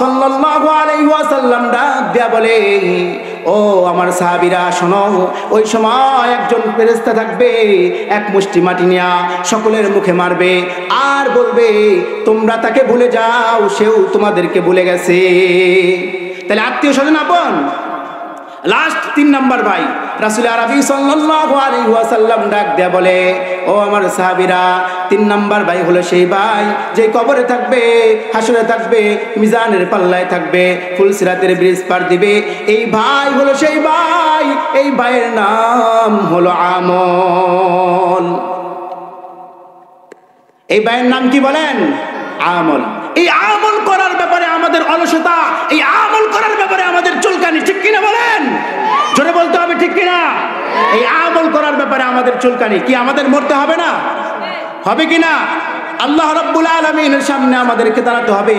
সাল্লাল্লাহু আলাইহি ওয়াসাল্লাম ডাক দিয়া বলে, ও আমার সাহাবীরা শোনো, ওই সময় একজন ফেরেশতা থাকবে, এক মুষ্টি মাটি নিয়া সকলের মুখে মারবে আর বলবে তোমরা তাকে ভুলে যাও, সেও তোমাদেরকে ভুলে গেছে। তাহলে আত্মীয় স্বজন আপন। লাস্ট 3 নাম্বার ভাই, রাসূল আরবি সাল্লাল্লাহু আলাইহি ওয়াসাল্লাম ডাক দেয়া বলে, ও আমার সাহাবীরা 3 নাম্বার ভাই হলো সেই ভাই যে কবরে থাকবে, হাসরে থাকবে, মিজানের পাল্লায় থাকবে, ফুলসিরাতের ব্রিজ পার দিবে। এই ভাই হলো সেই ভাই, এই ভাইয়ের নাম হলো আমল। এই ভাইয়ের নাম কি বলেন? আমল। এই আমল করার ব্যাপারে আমাদের অলসতা, এই আমল করার ব্যাপারে আমাদের চুলকানি, ঠিক কিনা বলেন? জোরে বলতে হবে ঠিক কিনা? এই আমল করার ব্যাপারে আমাদের চুলকানি কি আমাদের মরতে হবে না? হবে কিনা? আল্লাহ রাব্বুল আলামিনের সামনে আমাদেরকে দাঁড়াতে হবে।